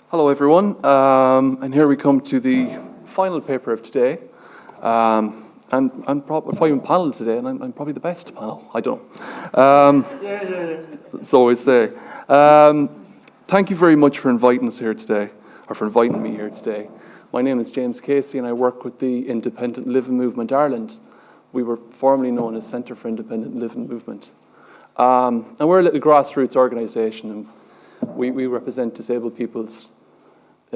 Hello, everyone. And here we come to the final paper of today. And I'm probably final panel today, and I'm probably the best panel. I don't know. So I say. Thank you very much for inviting us here today, or for inviting me here today. My name is James Casey, and I work with the Independent Living Movement Ireland. We were formerly known as Centre for Independent Living Movement. And we're a little grassroots organisation, and we represent disabled people's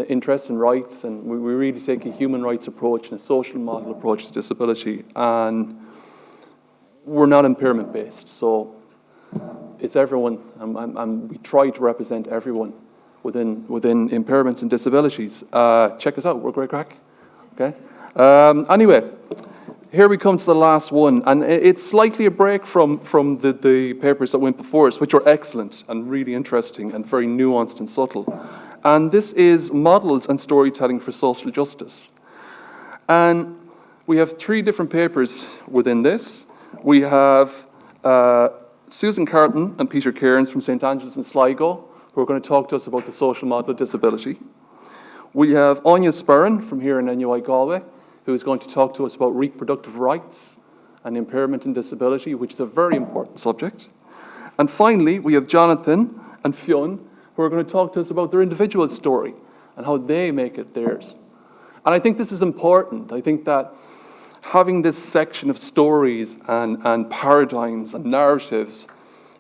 interests and rights, and we really take a human rights approach and a social model approach to disability. And we're not impairment based, so it's everyone, and we try to represent everyone within impairments and disabilities. Check us out, we're great crack. Okay. Anyway, here we come to the last one, and it's slightly a break from the papers that went before us, which are excellent and really interesting and very nuanced and subtle. And this is Models and Storytelling for Social Justice. And we have three different papers within this. We have Susan Carton and Peter Cairns from St. Angela's in Sligo, who are going to talk to us about the social model of disability. We have Anya Sperrin from here in NUI Galway, who is going to talk to us about reproductive rights and impairment and disability, which is a very important subject. And finally, we have Jonathan and Fionn, who are going to talk to us about their individual story and how they make it theirs. And I think this is important. I think that having this section of stories and paradigms and narratives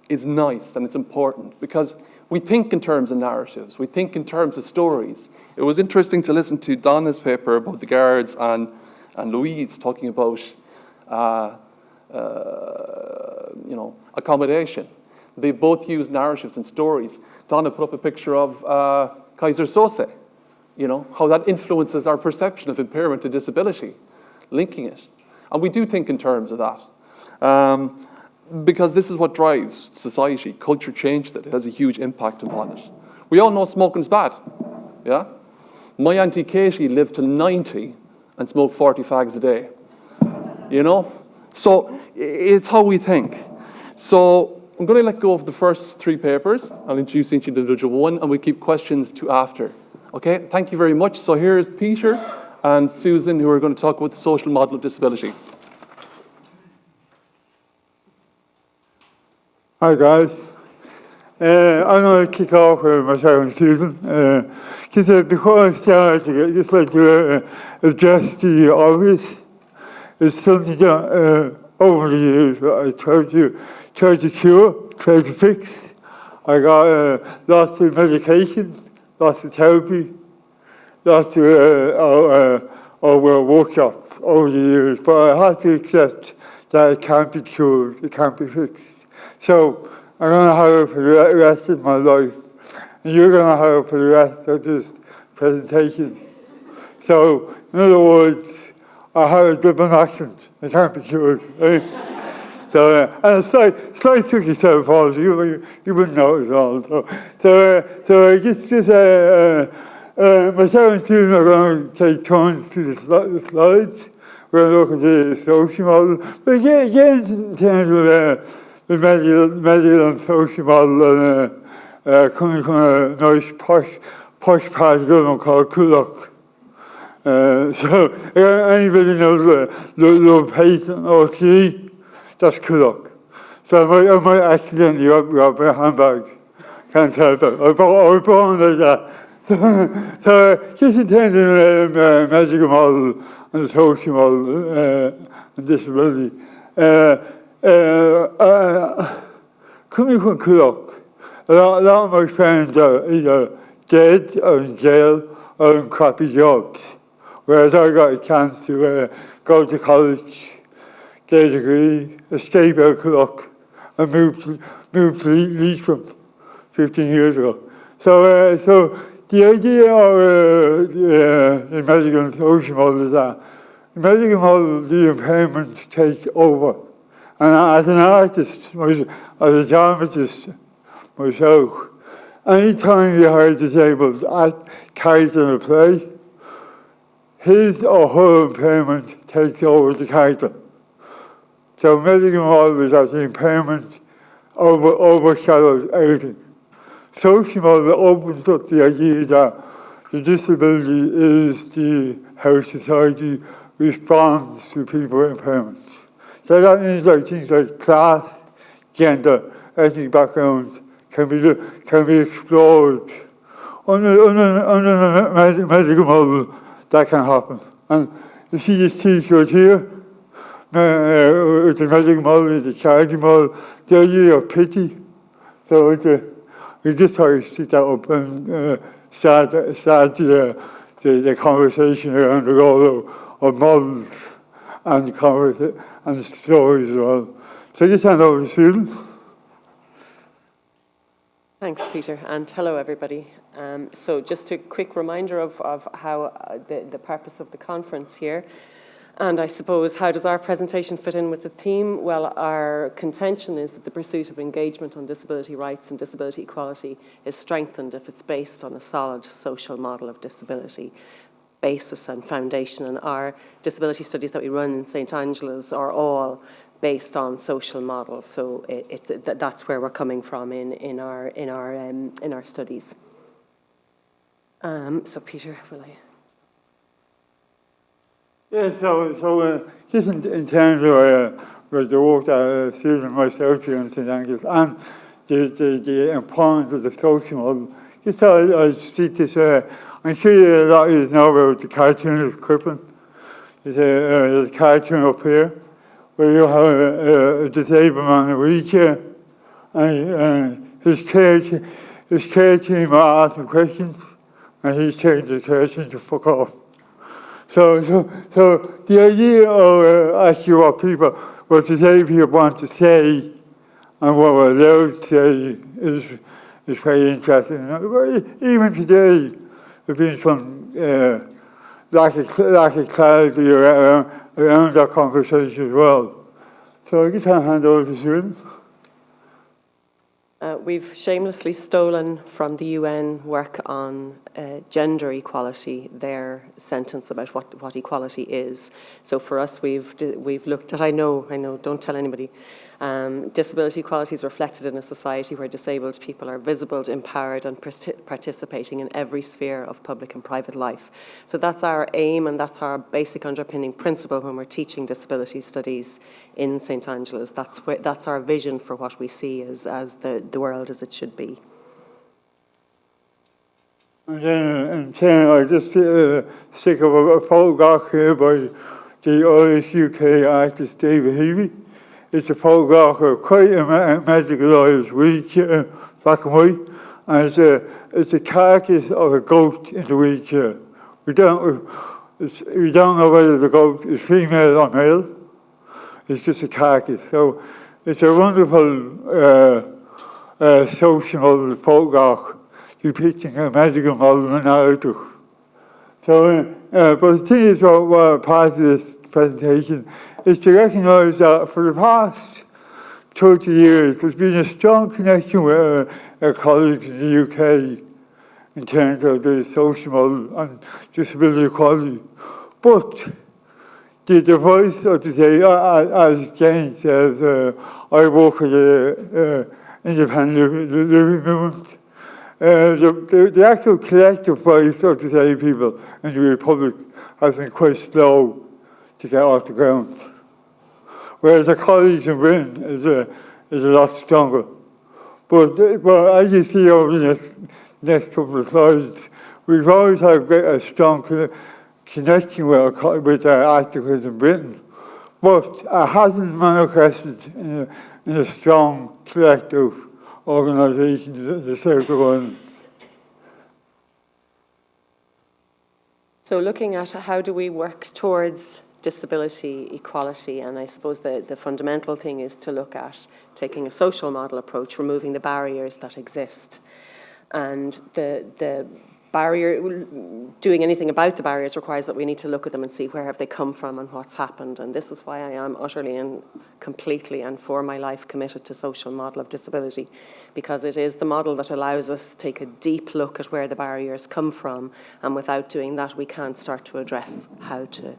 is nice and it's important, because we think in terms of narratives, we think in terms of stories. It was interesting to listen to Donna's paper about the guards and Louise talking about accommodation. They both use narratives and stories. Donna put up a picture of Kaiser Sose, how that influences our perception of impairment and disability, linking it. And we do think in terms of that. Because this is what drives society. Culture changes it. It has a huge impact upon it. We all know smoking's bad, yeah? My Auntie Katie lived till 90 and smoked 40 fags a day, So it's how we think. So I'm going to let go of the first three papers. I'll introduce each individual one, and we keep questions to after. Okay, thank you very much. So here's Peter and Susan, who are going to talk about the social model of disability. Hi guys. I'm going to kick off with myself and Susan. Before I start, I'd just like to address the obvious. It's something that over the years I tried to cure, tried to fix. I got lots of medication, lots of therapy, lots of workshops over the years, but I have to accept that it can't be cured, it can't be fixed. So I'm going to have it for the rest of my life, and you're going to have it for the rest of this presentation. So, in other words, I have a different accent. It can't be cured, right? So, and a slight tricky self-policy, you wouldn't know it at all. So just myself and Susan are going to take turns to the slides. We're going to look at the social model. But again in terms of the medical and social model, coming from a nice posh part of Dublin called Coolock. So anybody knows the patient OT? That's Coolock. So I might accidentally rob a handbag. Can't help it. I was born like that. So just in terms of the medical model and the social model and disability, coming from Coolock, a lot of my friends are either dead or in jail or in crappy jobs. Whereas I got a chance to go to college, get a degree, escape out of Coolock, and move to Leitrim 15 years ago. So the idea of the medical and social model is that the medical model, the impairment takes over. And as an artist, as a dramatist myself, anytime you have a disabled character in a play, his or her impairment takes over the character. So medical model is that the impairment overshadows everything. Social model opens up the idea that the disability is how society responds to people with impairments. So that means like things like class, gender, ethnic backgrounds can be explored. Under the medical model, that can happen. And you see this T-shirt here, with the medical model, the charity model, the idea of pity. So we just try to stick that up and start the conversation around the role of models and stories as well. So just hand over to Susan. Thanks, Peter, and hello, everybody. So just a quick reminder of how the purpose of the conference here. And I suppose, how does our presentation fit in with the theme? Well, our contention is that the pursuit of engagement on disability rights and disability equality is strengthened if it's based on a solid social model of disability basis and foundation. And our disability studies that we run in St. Angela's are all based on social models. So that's where we're coming from in our studies. So Peter, will I? Yeah, so just in terms of the work that Susan and myself do in St. Angela's and the importance of the social model, just thought I'd speak to say, I'm sure a lot of you know about the cartoonist Crippen. There's a cartoon up here where you have a disabled man in a wheelchair, and his care team are asking questions, and he's taking the question to fuck off. So the idea of asking what disabled people want to say and what we're allowed to say is very interesting. Even today, there's been some lack of clarity around that conversation as well. So I just hand over to Susan. We've shamelessly stolen from the UN work on gender equality, their sentence about what equality is. So for us, we've looked at, I know, don't tell anybody, disability equality is reflected in a society where disabled people are visible, empowered and participating in every sphere of public and private life. So that's our aim and that's our basic underpinning principle when we're teaching disability studies in St. Angela's. That's our vision for what we see as the world as it should be. And then I just stick up a photograph here by the Irish UK artist David Heavey. It's a photograph of quite a medicalised wheelchair, black and white, and it's a carcass of a goat in the wheelchair. We don't know whether the goat is female or male. It's just a carcass. So it's a wonderful social photograph depicting a medical model in narrative. So, but the thing is, what part of this presentation is to recognise that for the past 30 years, there's been a strong connection with our colleagues in the UK in terms of the social model and disability equality. But the voice of the day, as Jane says, I work with the independent living movement. The actual collective voice of disabled people in the Republic has been quite slow to get off the ground. Whereas our colleagues in Britain is a lot stronger. But as you see over the next couple of slides, we've always had a strong connection with our activists in Britain, but it hasn't manifested in a strong collective organisation in the South of Ireland. So looking at how do we work towards disability equality, and I suppose the fundamental thing is to look at taking a social model approach, removing the barriers that exist. And the barrier, doing anything about the barriers requires that we need to look at them and see where have they come from and what's happened. And this is why I am utterly and completely and for my life committed to social model of disability, because it is the model that allows us to take a deep look at where the barriers come from, and without doing that we can't start to address how to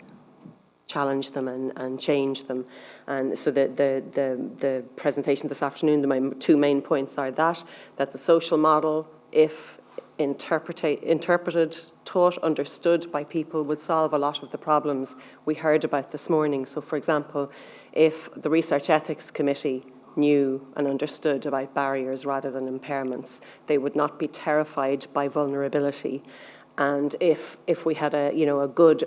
challenge them and change them. And so the presentation this afternoon, my two main points are that the social model, if interpreted taught, understood by people would solve a lot of the problems we heard about this morning. So, for example, if the Research Ethics Committee knew and understood about barriers rather than impairments, they would not be terrified by vulnerability. And if we had a good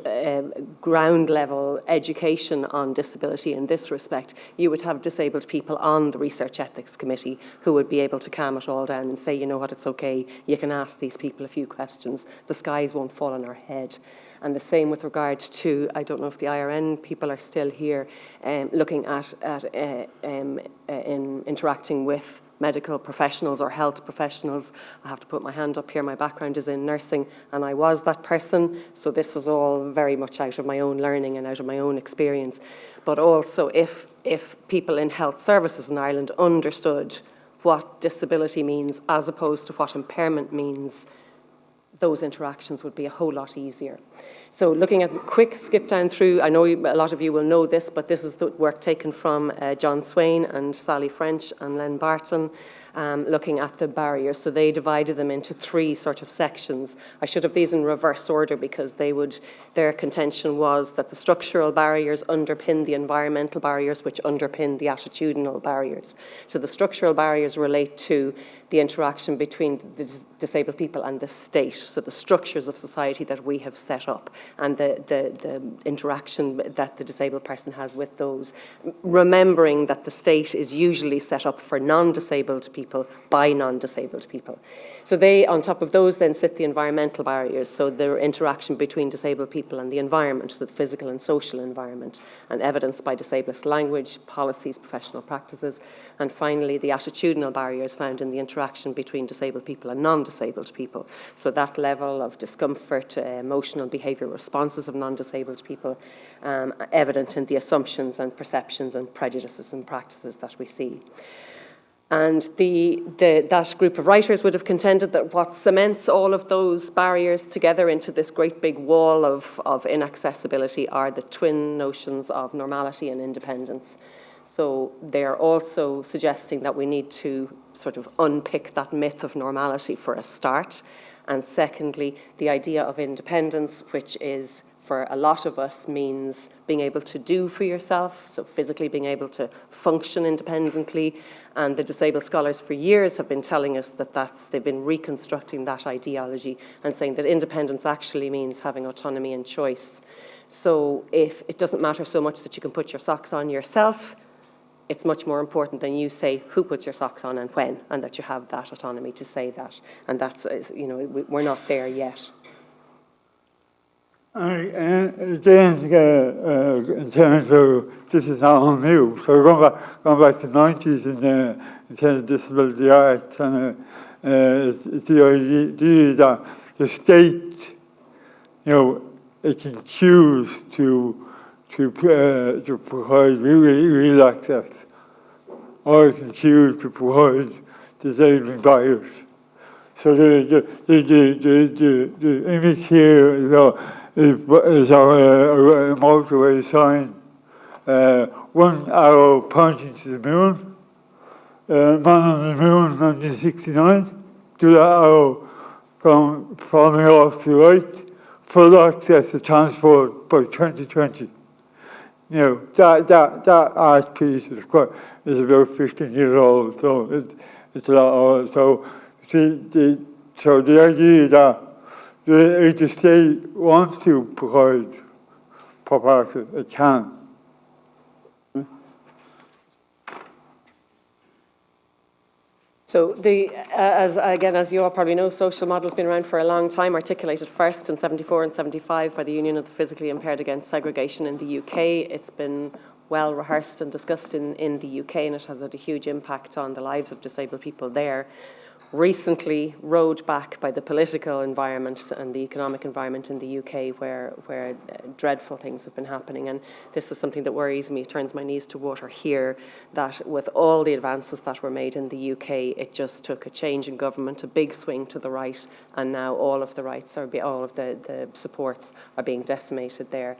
ground level education on disability in this respect, you would have disabled people on the Research Ethics Committee who would be able to calm it all down and say, you know what, it's okay, you can ask these people a few questions, the skies won't fall on our head. And the same with regard to, I don't know if the IRN people are still here, looking at in interacting with medical professionals or health professionals. I have to put my hand up here. My background is in nursing, and I was that person. So this is all very much out of my own learning and out of my own experience. But also, if people in health services in Ireland understood what disability means as opposed to what impairment means, those interactions would be a whole lot easier. So looking at the quick skip down through, I know a lot of you will know this, but this is the work taken from John Swain and Sally French and Len Barton, looking at the barriers. So they divided them into three sort of sections. I should have these in reverse order because their contention was that the structural barriers underpin the environmental barriers, which underpin the attitudinal barriers. So the structural barriers relate to the interaction between the disabled people and the state, so the structures of society that we have set up and the interaction that the disabled person has with those, remembering that the state is usually set up for non-disabled people by non-disabled people. So they, on top of those, then sit the environmental barriers, so the interaction between disabled people and the environment, so the physical and social environment, and evidenced by disabled language, policies, professional practices, and finally the attitudinal barriers found in the interaction between disabled people and non-disabled people. So that level of discomfort, emotional behavioural responses of non-disabled people, evident in the assumptions and perceptions and prejudices and practices that we see. And that group of writers would have contended that what cements all of those barriers together into this great big wall of inaccessibility are the twin notions of normality and independence. So they're also suggesting that we need to sort of unpick that myth of normality for a start. And secondly, the idea of independence, which is, for a lot of us, means being able to do for yourself, so physically being able to function independently. And the disabled scholars for years have been telling us that they've been reconstructing that ideology and saying that independence actually means having autonomy and choice. So if it doesn't matter so much that you can put your socks on yourself, it's much more important than you say who puts your socks on and when, and that you have that autonomy to say that. And that's, we're not there yet. And again, in terms of, this is not all new, so going back to the 90s in terms of disability rights, and it's the idea that the state, it can choose to provide real access, or it can choose to provide disabling barriers. So the image here is our motorway sign. One arrow pointing to the moon, man on the moon, 1969. The other arrow falling off to the right, full access to transport by 2020. That art piece is about 15 years old, so it's a lot old. So the idea that if the state wants to provide proper access, it can. So as you all probably know, social model's been around for a long time, articulated first in 74 and 75 by the Union of the Physically Impaired Against Segregation in the UK. It's been well rehearsed and discussed in the UK, and it has had a huge impact on the lives of disabled people there. Recently rowed back by the political environment and the economic environment in the UK where dreadful things have been happening. And this is something that worries me, turns my knees to water here, that with all the advances that were made in the UK, it just took a change in government, a big swing to the right, and now all of the rights, all of the supports are being decimated there.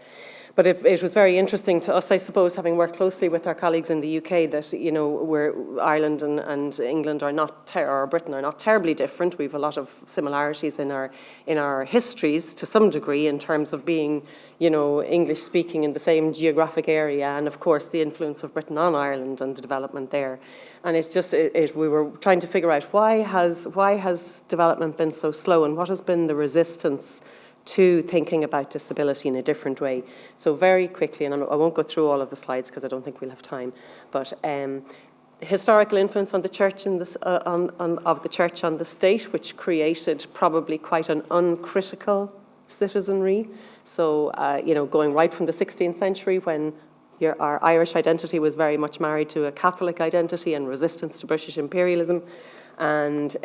But it was very interesting to us, I suppose, having worked closely with our colleagues in the UK, that Ireland and England are not, or Britain are not terribly different. We have a lot of similarities in our histories to some degree in terms of being, English speaking in the same geographic area, and of course the influence of Britain on Ireland and the development there. And it's just, we were trying to figure out why has development been so slow, and what has been the resistance to thinking about disability in a different way. So very quickly, and I won't go through all of the slides because I don't think we'll have time, but historical influence on the church of the church on the state, which created probably quite an uncritical citizenry. So, going right from the 16th century when our Irish identity was very much married to a Catholic identity and resistance to British imperialism, and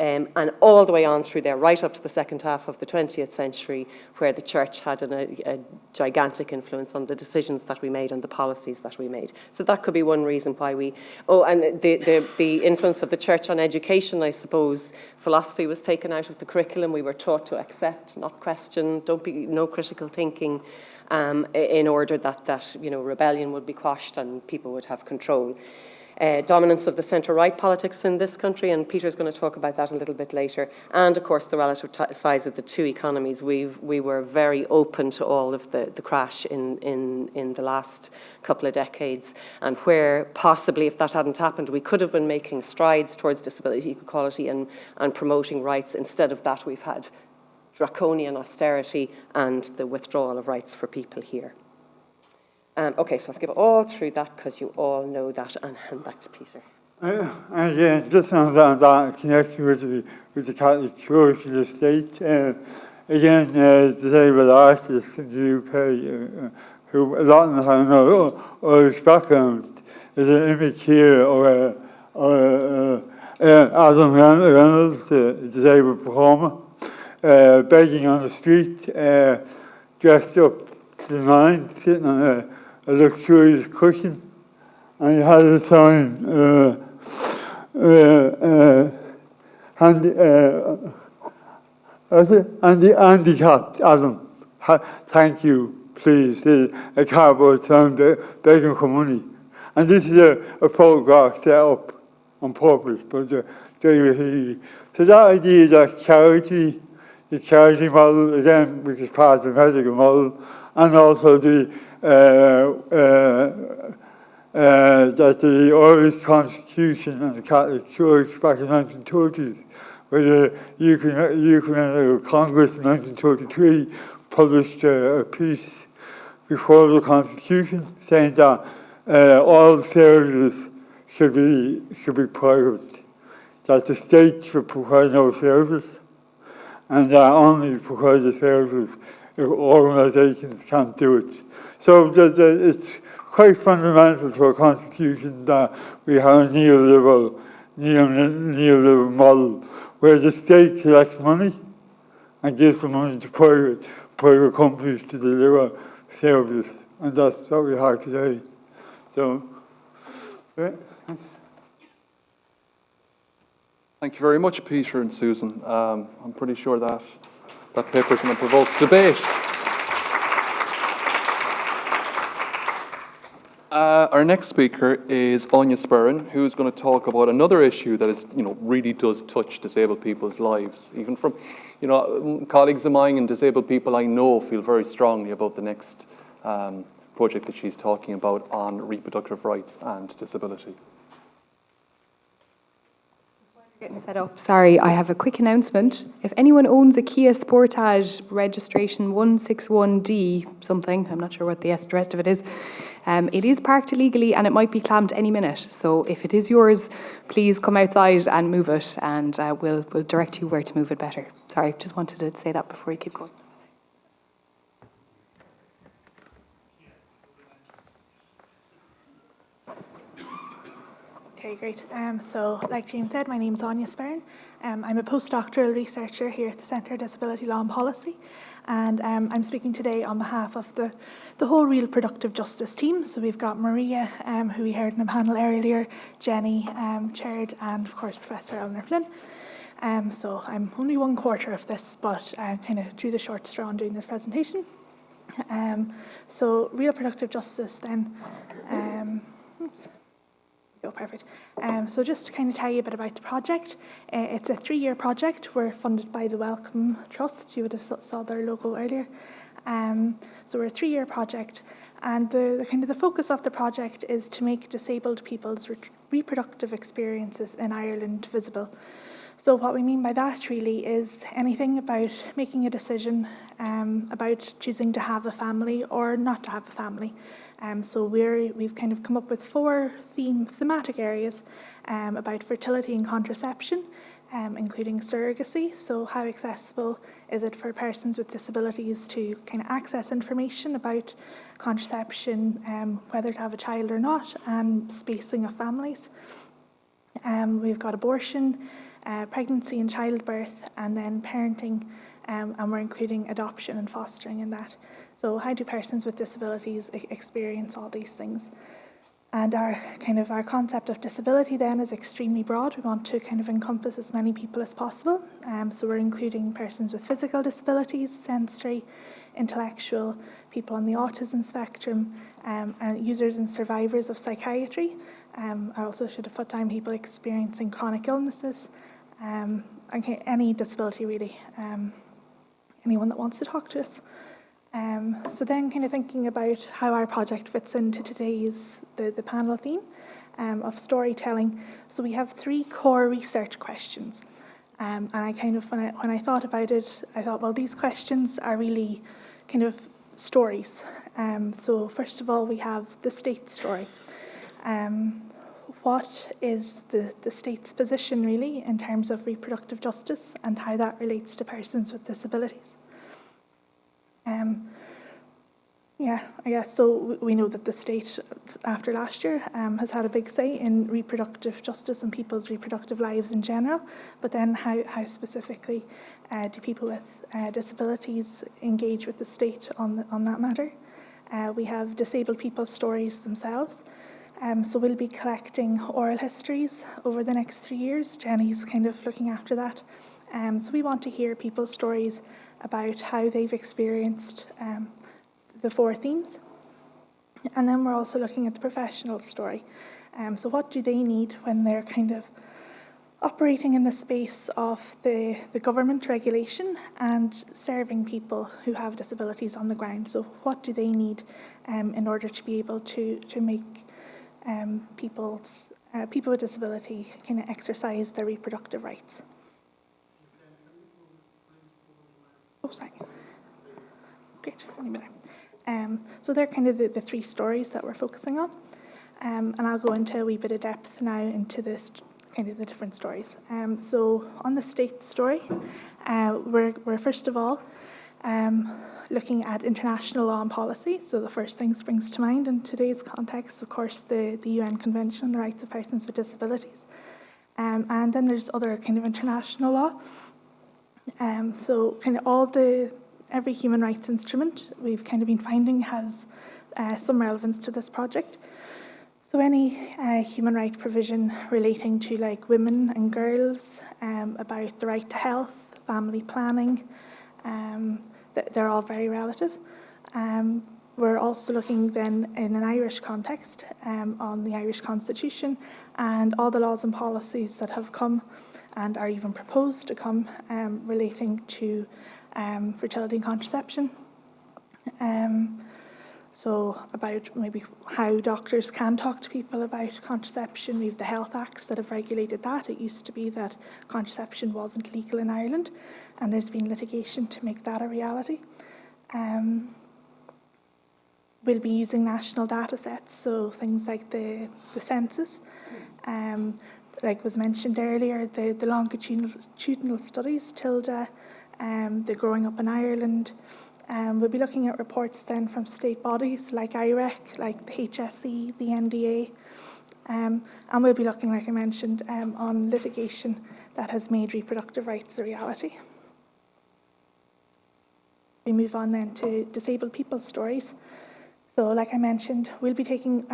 all the way on through there, right up to the second half of the 20th century, where the church had a gigantic influence on the decisions that we made and the policies that we made. So that could be one reason why and the influence of the church on education, I suppose. Philosophy was taken out of the curriculum. We were taught to accept, not question, no critical thinking, in order that rebellion would be quashed and people would have control. Dominance of the centre-right politics in this country, and Peter's going to talk about that a little bit later, and of course the relative size of the two economies. We were very open to all of the crash in the last couple of decades, and where possibly if that hadn't happened, we could have been making strides towards disability equality and promoting rights. Instead of that, we've had draconian austerity and the withdrawal of rights for people here. Okay, so I'll skip all through that because you all know that, and hand back to Peter. Again, just on that connection with the Catholic Church and the state, again, disabled artists in the UK, who a lot of them have no Irish background, there's an image here or Adam Reynolds, a disabled performer, begging on the street, dressed up to the nines, sitting on a luxurious cushion, and he had a sign, handicapped Adam, thank you, please. A cardboard sign begging for money. And this is a photograph set up on purpose by David Healy. So that idea that the charity model, again, which is part of the medical model, and also that the Irish Constitution and the Catholic Church back in the 1930s, where the Ecumenical Congress in 1933 published a piece before the Constitution saying that all services should be private, that the state should provide no service, and that only provide the services if organisations can't do it. So it's quite fundamental to our constitution that we have a neoliberal model where the state collects money and gives the money to private companies to deliver services, and that's what we have today. So, yeah. Thank you very much, Peter and Susan. I'm pretty sure that paper is going to provoke debate. Our next speaker is Anya Sperrin, who's going to talk about another issue that is, really does touch disabled people's lives. Even from, colleagues of mine and disabled people I know feel very strongly about the next project that she's talking about on reproductive rights and disability. Getting set up. Sorry, I have a quick announcement. If anyone owns a Kia Sportage registration 161D something, I'm not sure what the rest of it is, it is parked illegally and it might be clamped any minute. So if it is yours, please come outside and move it, and we'll direct you where to move it better. Sorry, just wanted to say that before you keep going. Okay, great. So, like James said, my name's Anya Sperrin. I'm a postdoctoral researcher here at the Centre of Disability Law and Policy, and I'm speaking today on behalf of the whole reproductive justice team. So we've got Maria, who we heard in the panel earlier, Jenny, chaired, and of course Professor Eleanor Flynn. So I'm only one quarter of this, but I kind of drew the short straw on doing this presentation. So reproductive justice then. Oh, perfect. So just to kind of tell you a bit about the project, it's a 3-year project. We're funded by the Wellcome Trust. You would have saw their logo earlier. So we're a 3-year project, and the kind of the focus of the project is to make disabled people's reproductive experiences in Ireland visible. So what we mean by that really is anything about making a decision about choosing to have a family or not to have a family. So we've kind of come up with 4 thematic areas about fertility and contraception, including surrogacy. So how accessible is it for persons with disabilities to kind of access information about contraception, whether to have a child or not, and spacing of families. We've got abortion, pregnancy and childbirth, and then parenting, and we're including adoption and fostering in that. So how do persons with disabilities experience all these things? And our concept of disability then is extremely broad. We want to kind of encompass as many people as possible. So we're including persons with physical disabilities, sensory, intellectual, people on the autism spectrum, and users and survivors of psychiatry. I also should have put down people experiencing chronic illnesses, any disability really, anyone that wants to talk to us. So then kind of thinking about how our project fits into today's, the panel theme of storytelling. So we have 3 core research questions. And I kind of, when I thought about it, I thought, well, these questions are really kind of stories. So first of all, we have the state story. What is the state's position really in terms of reproductive justice and how that relates to persons with disabilities? Yeah, I guess so. We know that the state, after last year, has had a big say in reproductive justice and people's reproductive lives in general. But then, how specifically do people with disabilities engage with the state on that matter? We have disabled people's stories themselves. So we'll be collecting oral histories over the next 3 years. Jenny's kind of looking after that. So we want to hear people's stories about how they've experienced the 4 themes. And then we're also looking at the professional story. So what do they need when they're kind of operating in the space of the government regulation and serving people who have disabilities on the ground? So what do they need in order to be able to make people with disability kind of exercise their reproductive rights? Oh, sorry. Great, any minute. So they're kind of the 3 stories that we're focusing on. And I'll go into a wee bit of depth now into this kind of the different stories. So on the state story, we're first of all looking at international law and policy. So the first thing springs to mind in today's context, of course, the UN Convention on the Rights of Persons with Disabilities. And then there's other kind of international law. So kind of every human rights instrument we've kind of been finding has some relevance to this project. So any human right provision relating to like women and girls, about the right to health, family planning, they're all very relative. We're also looking then in an Irish context on the Irish Constitution and all the laws and policies that have come and are even proposed to come relating to fertility and contraception. So about maybe how doctors can talk to people about contraception. We have the Health Acts that have regulated that. It used to be that contraception wasn't legal in Ireland, and there's been litigation to make that a reality. We'll be using national data sets, so things like the census, like was mentioned earlier, the longitudinal studies, TILDA, the Growing Up in Ireland. We'll be looking at reports then from state bodies like IREC, like the HSE, the NDA, and we'll be looking, like I mentioned, on litigation that has made reproductive rights a reality. We move on then to disabled people's stories. So like I mentioned, we'll be taking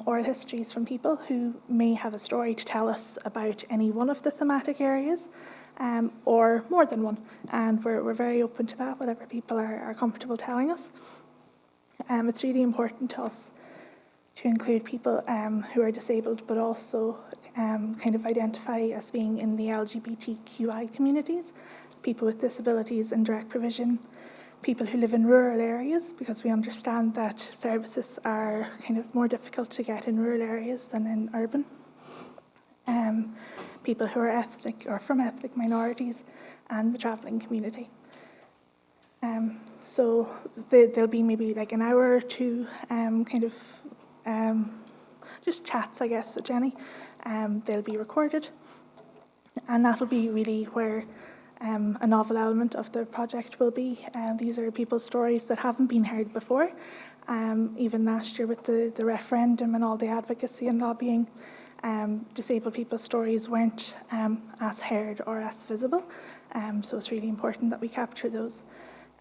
oral histories from people who may have a story to tell us about any one of the thematic areas, or more than one, and we're very open to that, whatever people are comfortable telling us. It's really important to us to include people who are disabled but also kind of identify as being in the LGBTQI communities, people with disabilities in direct provision, people who live in rural areas, because we understand that services are kind of more difficult to get in rural areas than in urban. People who are ethnic or from ethnic minorities, and the travelling community. So there'll be maybe like an hour or two just chats, I guess, with Jenny. They'll be recorded, and that'll be really where a novel element of the project will be. These are people's stories that haven't been heard before. Even last year with the referendum and all the advocacy and lobbying, disabled people's stories weren't as heard or as visible. So it's really important that we capture those.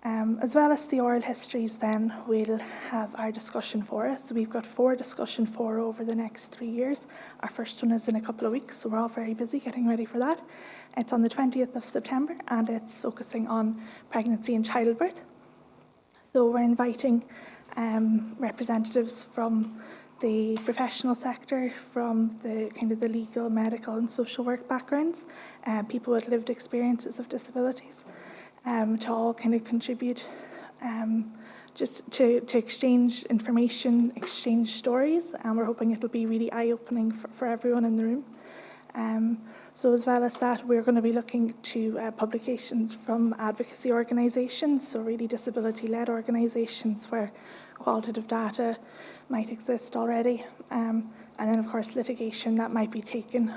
As well as the oral histories, then we'll have our discussion fora. So we've got 4 discussion fora over the next 3 years. Our first one is in a couple of weeks, so we're all very busy getting ready for that. It's on the 20th of September, and it's focusing on pregnancy and childbirth. So we're inviting representatives from the professional sector, from the kind of the legal, medical and social work backgrounds, people with lived experiences of disabilities, to all kind of contribute, just to exchange information, exchange stories, and we're hoping it'll be really eye-opening for everyone in the room. So as well as that, we're going to be looking to publications from advocacy organisations, so really disability-led organisations where qualitative data might exist already, and then of course litigation that might be taken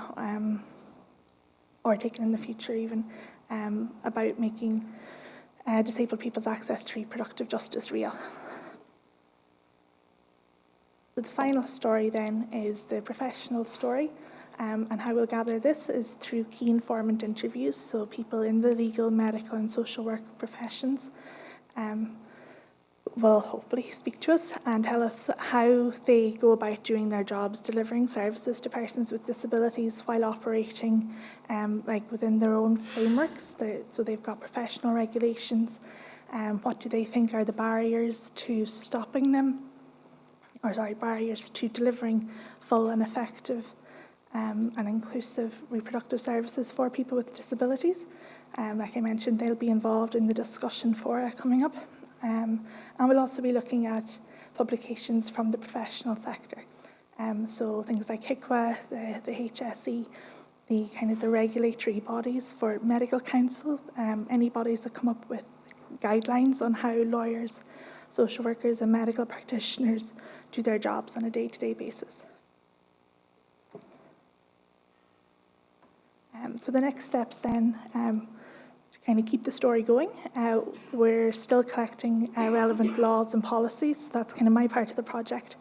or taken in the future even, about making disabled people's access to reproductive justice real. So the final story then is the professional story, and how we'll gather this is through key informant interviews, so people in the legal, medical and social work professions will hopefully speak to us and tell us how they go about doing their jobs, delivering services to persons with disabilities while operating like within their own frameworks. So they've got professional regulations. What do they think are the barriers to stopping them, barriers to delivering full and effective and inclusive reproductive services for people with disabilities. Like I mentioned, they'll be involved in the discussion fora coming up. And we'll also be looking at publications from the professional sector. So things like HICWA, the HSE, the kind of the regulatory bodies for medical council, any bodies that come up with guidelines on how lawyers, social workers and medical practitioners do their jobs on a day-to-day basis. So the next steps then, to kind of keep the story going, we're still collecting relevant laws and policies. So that's kind of my part of the project.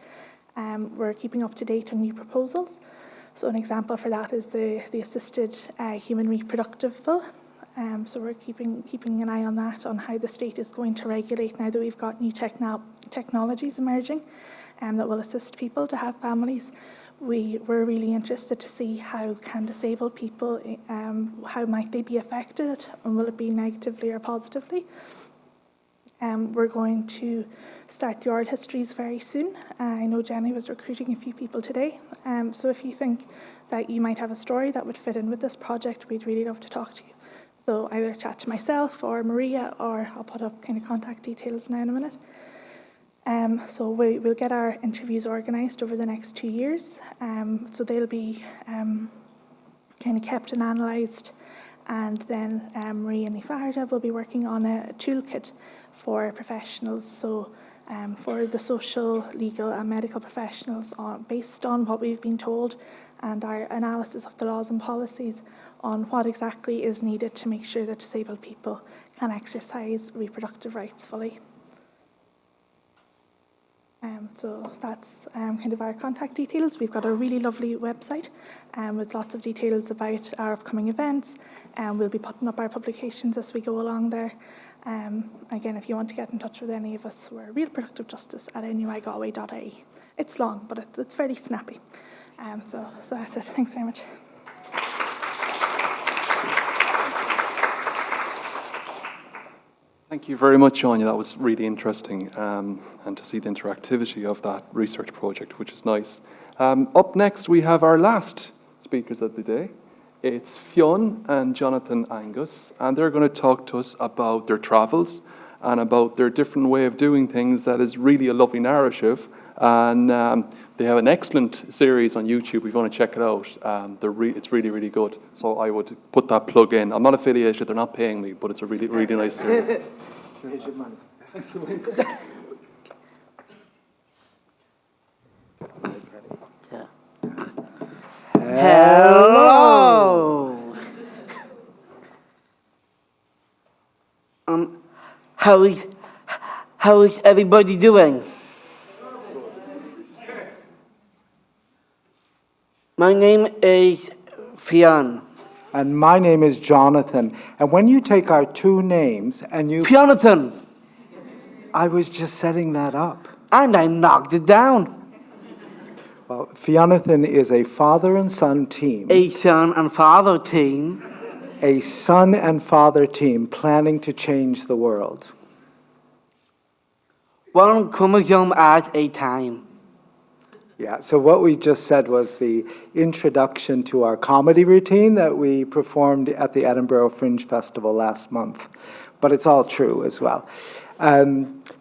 We're keeping up to date on new proposals. So an example for that is the Assisted Human Reproductive Bill. So we're keeping an eye on that, on how the state is going to regulate now that we've got new technologies emerging that will assist people to have families. We're really interested to see how can disabled people, how might they be affected, and will it be negatively or positively? We're going to start the oral histories very soon. I know Jenny was recruiting a few people today, so if you think that you might have a story that would fit in with this project, we'd really love to talk to you. So either chat to myself or Maria, or I'll put up kind of contact details now in a minute. So we'll get our interviews organised over the next 2 years. So they'll be kind of kept and analysed, and then Maria and Nifarda will be working on a toolkit for professionals. So for the social, legal and medical professionals, based on what we've been told and our analysis of the laws and policies on what exactly is needed to make sure that disabled people can exercise reproductive rights fully. So that's kind of our contact details. We've got a really lovely website with lots of details about our upcoming events, and we'll be putting up our publications as we go along there. Again, if you want to get in touch with any of us, we're realproductivejustice@nuigalway.ie. It's long, but it's very snappy. So that's it. Thanks very much. Thank you very much, Anya. That was really interesting, and to see the interactivity of that research project, which is nice. Up next, we have our last speakers of the day. It's Fionn and Jonathan Angus, and they're going to talk to us about their travels and about their different way of doing things that is really a lovely narrative. And they have an excellent series on YouTube. If you want to check it out, it's really, really good. So I would put that plug in. I'm not affiliated, they're not paying me, but it's a really, really nice series. Here's your money. Hello. How is everybody doing? My name is Fionn. And my name is Jonathan. And when you take our two names and you... Jonathan. I was just setting that up. And I knocked it down. Well, Fionathan is a father and son team. A son and father team. A son and father team planning to change the world. One chromosome at a time. Yeah, so what we just said was the introduction to our comedy routine that we performed at the Edinburgh Fringe Festival last month. But it's all true as well.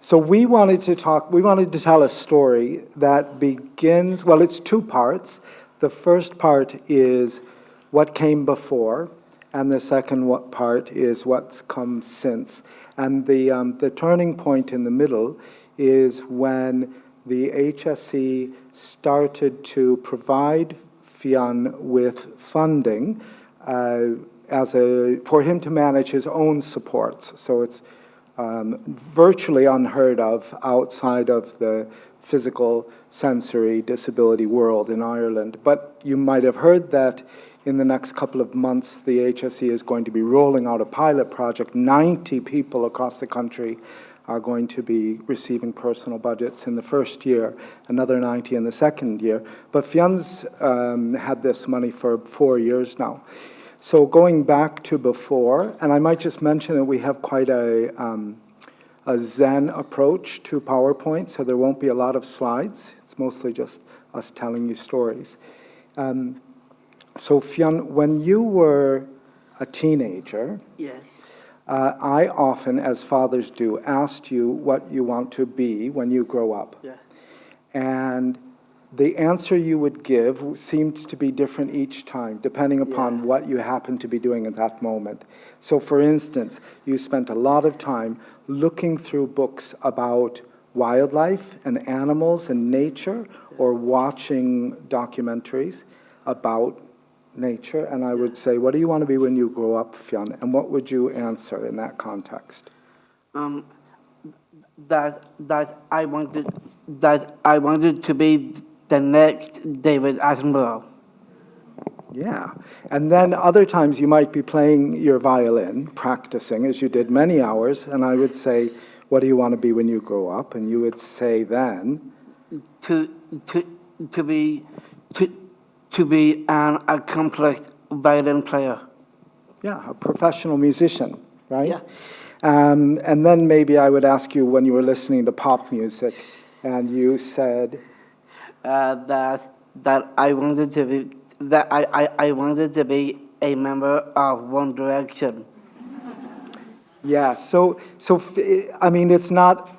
So we wanted to tell a story that begins, well, it's two parts. The first part is what came before, and the second part is what's come since. And the turning point in the middle is when the HSE started to provide Fionn with funding for him to manage his own supports. So it's virtually unheard of outside of the physical sensory disability world in Ireland. But you might have heard that in the next couple of months, the HSE is going to be rolling out a pilot project. 90 people across the country are going to be receiving personal budgets in the first year, another 90 in the second year. But Fionn's had this money for 4 years now. So going back to before, and I might just mention that we have quite a Zen approach to PowerPoint, so there won't be a lot of slides. It's mostly just us telling you stories. So Fionn, when you were a teenager, Yes. I often, as fathers do, asked you what you want to be when you grow up. Yeah. And the answer you would give seemed to be different each time, depending upon what you happened to be doing at that moment. So for instance, you spent a lot of time looking through books about wildlife and animals and nature, or watching documentaries about nature, and I would say, what do you want to be when you grow up, Fionn? And what would you answer in that context? That I wanted to be the next David Attenborough. Yeah, and then other times you might be playing your violin, practicing, as you did many hours, and I would say, what do you want to be when you grow up? And you would say then, To be an accomplished violin player. yeah, a professional musician, right? Yeah. And then maybe I would ask you when you were listening to pop music, and you said, That I wanted to be a member of One Direction. yeah, so I mean, it's not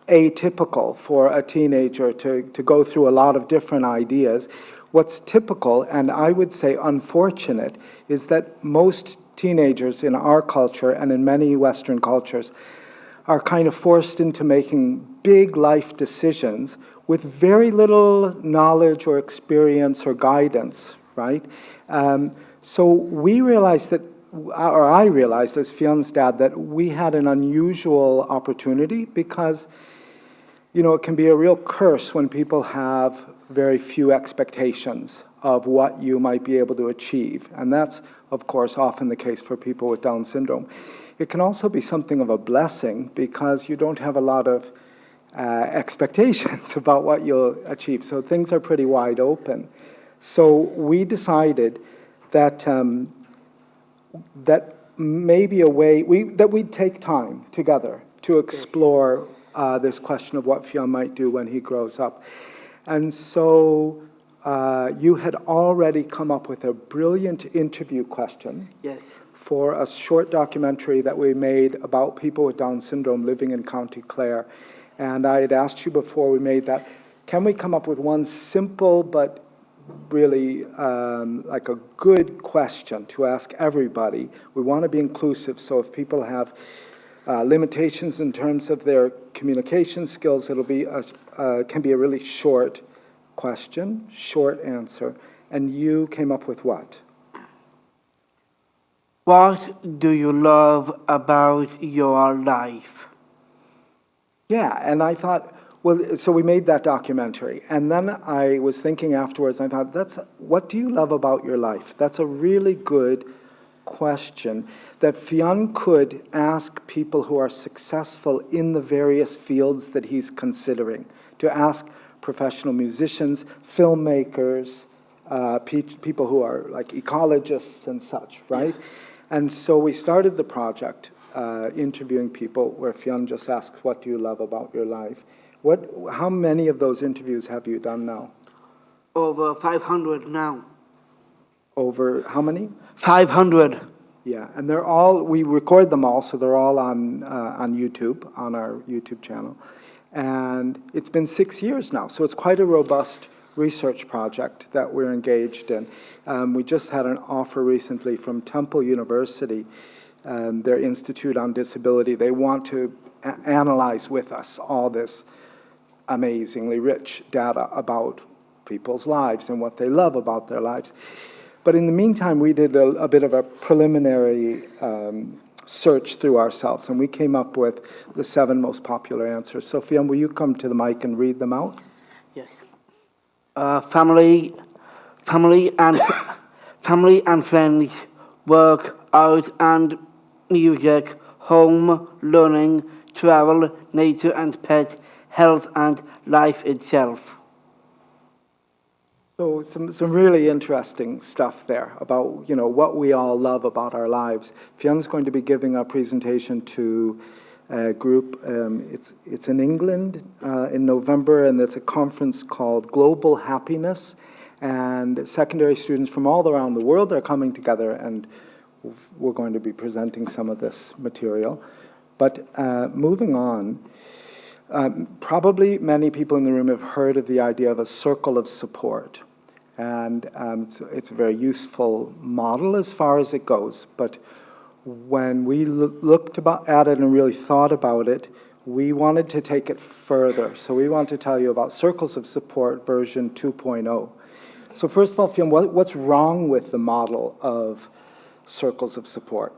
atypical for a teenager to go through a lot of different ideas. What's typical, and I would say unfortunate, is that most teenagers in our culture and in many Western cultures are kind of forced into making big life decisions with very little knowledge or experience or guidance, right? So we realized that, or I realized as Fionn's dad, that we had an unusual opportunity because, you know, it can be a real curse when people have very few expectations of what you might be able to achieve. And that's, of course, often the case for people with Down syndrome. It can also be something of a blessing because you don't have a lot of expectations about what you'll achieve. So things are pretty wide open. So we decided that that maybe a way, that we'd take time together to explore this question of what Fionn might do when he grows up. And so you had already come up with a brilliant interview question Yes. for a short documentary that we made about people with Down syndrome living in County Clare. And I had asked you before we made that, can we come up with one simple but really like a good question to ask everybody? We want to be inclusive, so if people have limitations in terms of their communication skills, it'll be can be a really short question, short answer. And you came up with what? What do you love about your life? Yeah, and I thought, well, so we made that documentary, and then I was thinking afterwards, I thought, what do you love about your life? That's a really good question that Fionn could ask people who are successful in the various fields that he's considering, to ask professional musicians, filmmakers, people who are like ecologists and such, right? And so we started the project interviewing people where Fionn just asks, what do you love about your life? How many of those interviews have you done now? Over 500 now. Over how many? 500. Yeah, and they're all, we record them all, so they're all on YouTube, on our YouTube channel. And it's been 6 years now, so it's quite a robust research project that we're engaged in. We just had an offer recently from Temple University, their Institute on Disability. They want to analyze with us all this amazingly rich data about people's lives and what they love about their lives. But in the meantime, we did a bit of a preliminary search through ourselves, and we came up with the 7 most popular answers. So, Fionn, will you come to the mic and read them out? Yes. Family and friends, work, out and music, home, learning, travel, nature and pets, health and life itself. So some really interesting stuff there about, what we all love about our lives. Fionn's going to be giving a presentation to a group. It's in England in November, and it's a conference called Global Happiness. And secondary students from all around the world are coming together, and we're going to be presenting some of this material. But moving on, probably many people in the room have heard of the idea of a circle of support. And it's a very useful model as far as it goes. But when we looked at it and really thought about it, we wanted to take it further. So we want to tell you about Circles of Support version 2.0. So first of all, Fionn, what's wrong with the model of Circles of Support?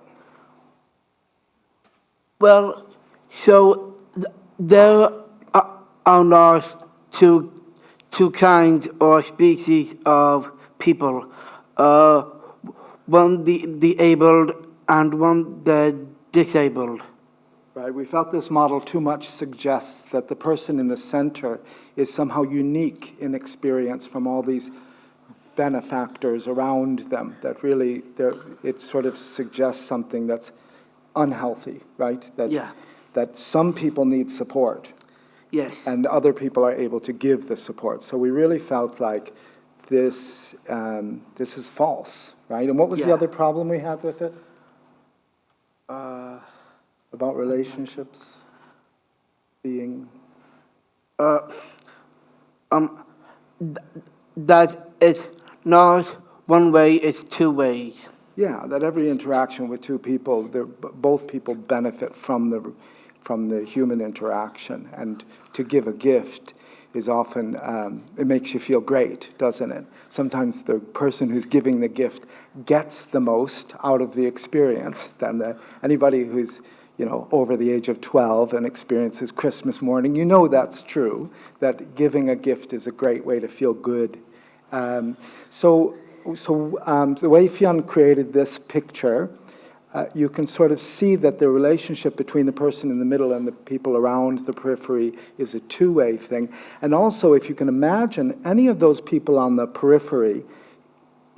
Well, so there are not two kinds or species of people, one the abled and one the disabled. Right, we felt this model too much suggests that the person in the center is somehow unique in experience from all these benefactors around them, that really, it sort of suggests something that's unhealthy, right? That some people need support. Yes. And other people are able to give the support. So we really felt like this is false, right? And what was the other problem we had with it? About relationships being... That it's not one way, it's 2 ways. Yeah, that every interaction with 2 people, both people benefit from the human interaction. And to give a gift is often, it makes you feel great, doesn't it? Sometimes the person who's giving the gift gets the most out of the experience than anybody who's, over the age of 12 and experiences Christmas morning. That's true, that giving a gift is a great way to feel good. So the way Fionn created this picture, you can sort of see that the relationship between the person in the middle and the people around the periphery is a 2-way thing. And also, if you can imagine any of those people on the periphery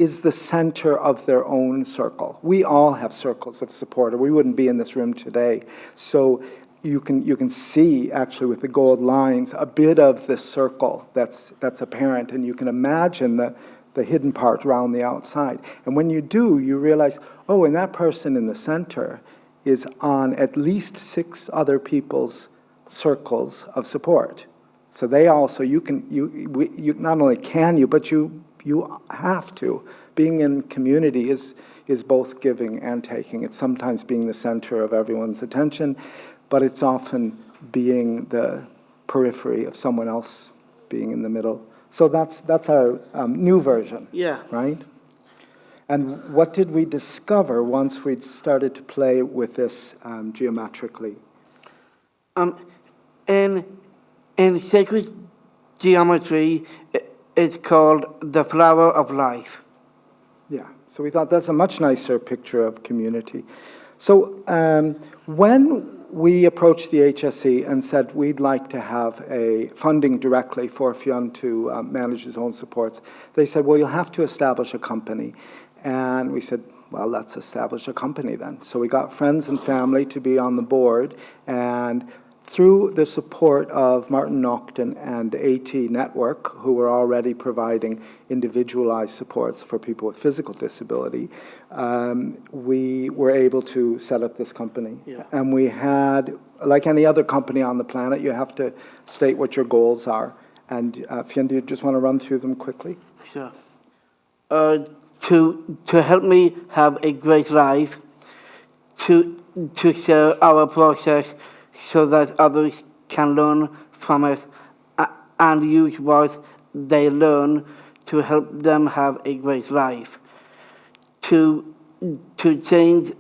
is the center of their own circle. We all have circles of support, or we wouldn't be in this room today. So you can see, actually, with the gold lines, a bit of the circle that's apparent, and you can imagine the hidden part around the outside. And when you do, you realize, oh, and that person in the center is on at least 6 other people's circles of support. So they also, you not only can you, but you have to. Being in community is both giving and taking. It's sometimes being the center of everyone's attention, but it's often being the periphery of someone else being in the middle. So that's our new version. Yeah. Right? And what did we discover once we started to play with this geometrically? In sacred geometry, it's called the flower of life. Yeah, so we thought that's a much nicer picture of community. So when we approached the HSE and said we'd like to have a funding directly for Fionn to manage his own supports, they said, well, you'll have to establish a company. And we said, well, let's establish a company then. So we got friends and family to be on the board, and through the support of Martin Naughton and AT Network, who were already providing individualized supports for people with physical disability, we were able to set up this company. Yeah. And we had, like any other company on the planet, you have to state what your goals are. And Fionn, do you just want to run through them quickly? Sure. To help me have a great life, to share our process so that others can learn from it and use what they learn to help them have a great life, to change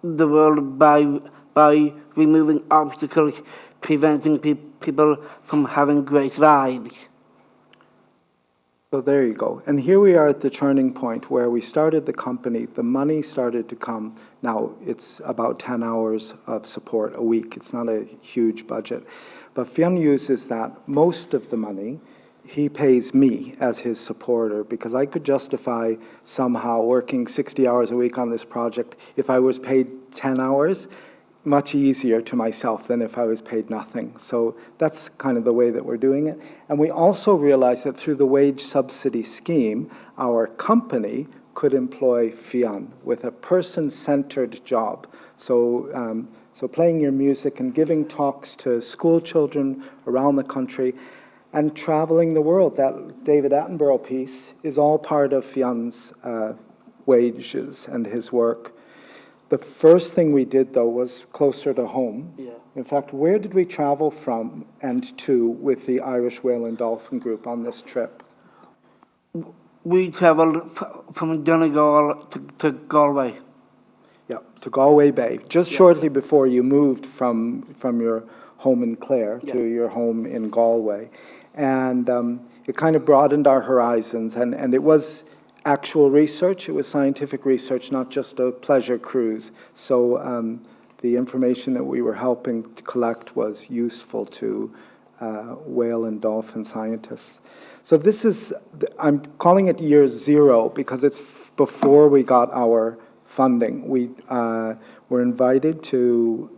the world by removing obstacles, preventing people from having great lives. So there you go. And here we are at the turning point where we started the company. The money started to come. Now, it's about 10 hours of support a week. It's not a huge budget. But Fionn uses that. Most of the money, he pays me as his supporter, because I could justify somehow working 60 hours a week on this project if I was paid 10 hours. Much easier to myself than if I was paid nothing. So that's kind of the way that we're doing it. And we also realized that through the wage subsidy scheme, our company could employ Fionn with a person-centered job. So, so playing your music and giving talks to school children around the country and traveling the world. That David Attenborough piece is all part of Fionn's wages and his work. The first thing we did, though, was closer to home. Yeah. In fact, where did we travel from and to with the Irish Whale and Dolphin Group on this trip? We travelled from Donegal to Galway. Yeah, to Galway Bay, just shortly before you moved from your home in Clare to your home in Galway. And it kind of broadened our horizons, and it was actual research. It was scientific research, not just a pleasure cruise. So the information that we were helping to collect was useful to whale and dolphin scientists. So this is, I'm calling it year 0 because it's before we got our funding. We were invited to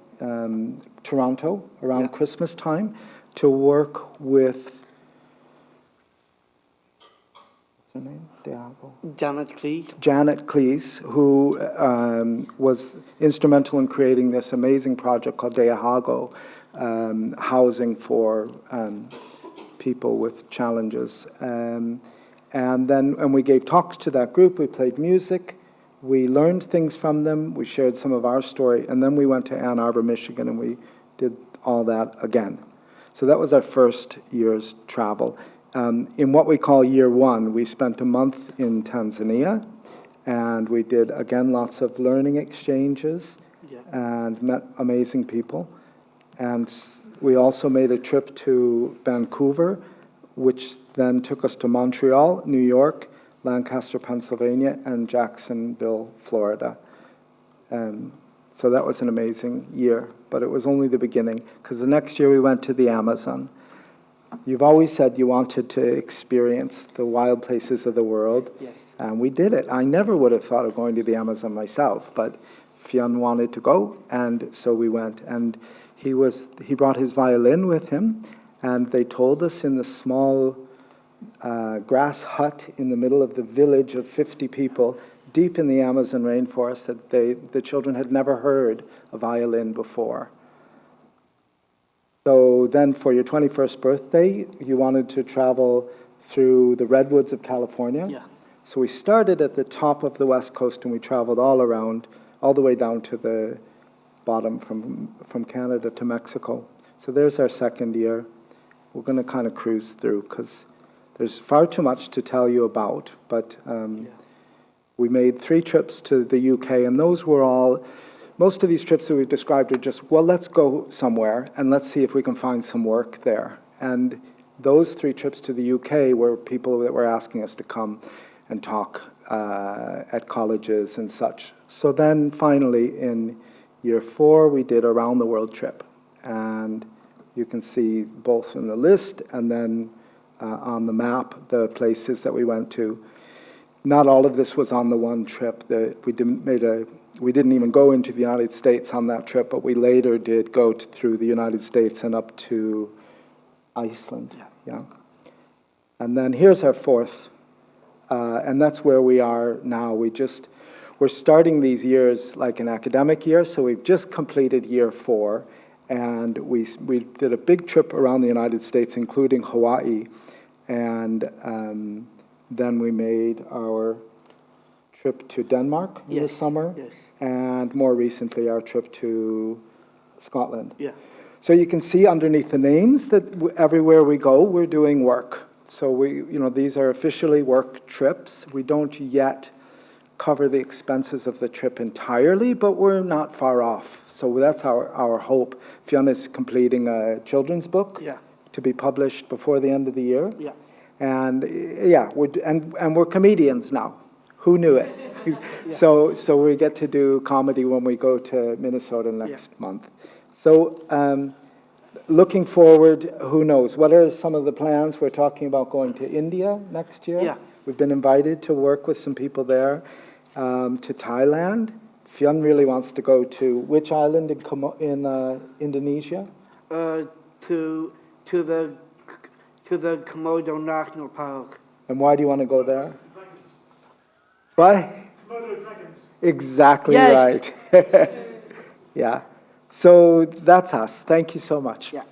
Toronto around Christmas time to work with, what's her name? Janet Cleese. Janet Cleese, who was instrumental in creating this amazing project called Deahago, housing for people with challenges. And we gave talks to that group, we played music, we learned things from them, we shared some of our story, and then we went to Ann Arbor, Michigan, and we did all that again. So that was our first year's travel. In what we call year 1, we spent a month in Tanzania, and we did, again, lots of learning exchanges and met amazing people. And we also made a trip to Vancouver, which then took us to Montreal, New York, Lancaster, Pennsylvania, and Jacksonville, Florida. So that was an amazing year, but it was only the beginning, because the next year we went to the Amazon. You've always said you wanted to experience the wild places of the world. Yes. And we did it. I never would have thought of going to the Amazon myself, but Fionn wanted to go, and so we went. And he brought his violin with him, and they told us in the small grass hut in the middle of the village of 50 people, deep in the Amazon rainforest, that the children had never heard a violin before. So then for your 21st birthday, you wanted to travel through the redwoods of California. Yeah. So we started at the top of the West Coast and we traveled all around, all the way down to the bottom from Canada to Mexico. So there's our second year. We're going to kind of cruise through because there's far too much to tell you about. But we made 3 trips to the UK, and those were all, most of these trips that we've described are just, well, let's go somewhere and let's see if we can find some work there. And those 3 trips to the UK were people that were asking us to come and talk at colleges and such. So then finally in year 4, we did a round the world trip. And you can see both in the list and then on the map the places that we went to. Not all of this was on the one trip. We didn't even go into the United States on that trip, but we later did go through the United States and up to Iceland. Yeah. And then here's our 4th. And that's where we are now. We're starting these years like an academic year, so we've just completed year 4, and we did a big trip around the United States, including Hawaii, and then we made our trip to Denmark in the summer, and more recently our trip to Scotland. Yeah. So you can see underneath the names that everywhere we go, we're doing work. So these are officially work trips. We don't yet cover the expenses of the trip entirely, but we're not far off. So that's our hope. Fiona's completing a children's book to be published before the end of the year. Yeah. And we're comedians now. Who knew it? So we get to do comedy when we go to Minnesota next month. So looking forward, who knows? What are some of the plans? We're talking about going to India next year. Yeah. We've been invited to work with some people there, to Thailand. Fionn really wants to go to which island in Indonesia? To the Komodo National Park. And why do you want to go there? What? Komodo dragons. Exactly Yes. right. Yeah. So that's us. Thank you so much. Yeah.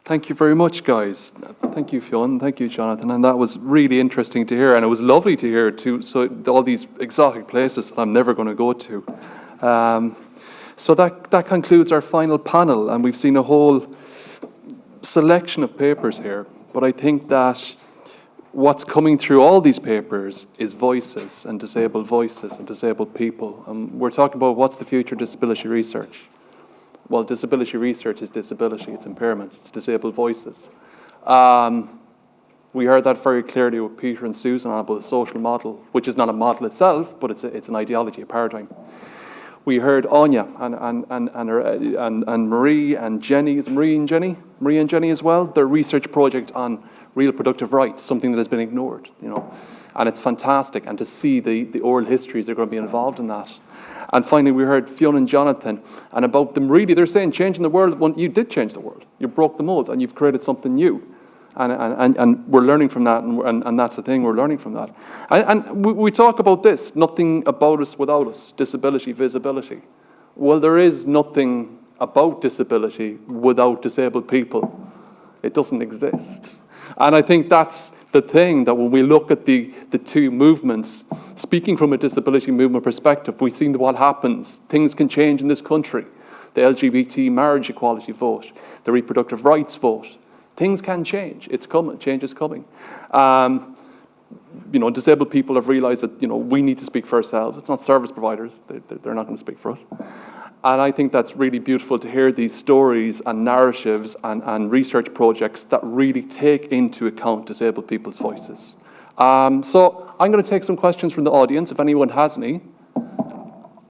Thank you very much, guys. Thank you, Fionn. Thank you, Jonathan. And that was really interesting to hear. And it was lovely to hear, too, so all these exotic places that I'm never going to go to. So that concludes our final panel. And we've seen a whole selection of papers here. But I think that what's coming through all these papers is voices and disabled people. We're talking about what's the future of disability research. Well, disability research is disability, it's impairment, it's disabled voices. We heard that very clearly with Peter and Susan about the social model, which is not a model itself, but it's an ideology, a paradigm. We heard Anya and Marie and Jenny. Is it Marie and Jenny? Marie and Jenny as well. Their research project on reproductive rights, something that has been ignored, and it's fantastic. And to see the oral histories that are going to be involved in that. And finally, we heard Fionn and Jonathan, and about them really, they're saying changing the world. Well, you did change the world. You broke the mold, and you've created something new. And we're learning from that, and that's the thing, we're learning from that. And we talk about this, nothing about us without us, disability, visibility. Well, there is nothing about disability without disabled people. It doesn't exist. And I think that's the thing, that when we look at the two movements, speaking from a disability movement perspective, we've seen what happens. Things can change in this country. The LGBT marriage equality vote, the reproductive rights vote. Things can change. It's coming. Change is coming. Disabled people have realized that, we need to speak for ourselves. It's not service providers. They're not going to speak for us. And I think that's really beautiful to hear these stories and narratives and research projects that really take into account disabled people's voices. So I'm going to take some questions from the audience, if anyone has any.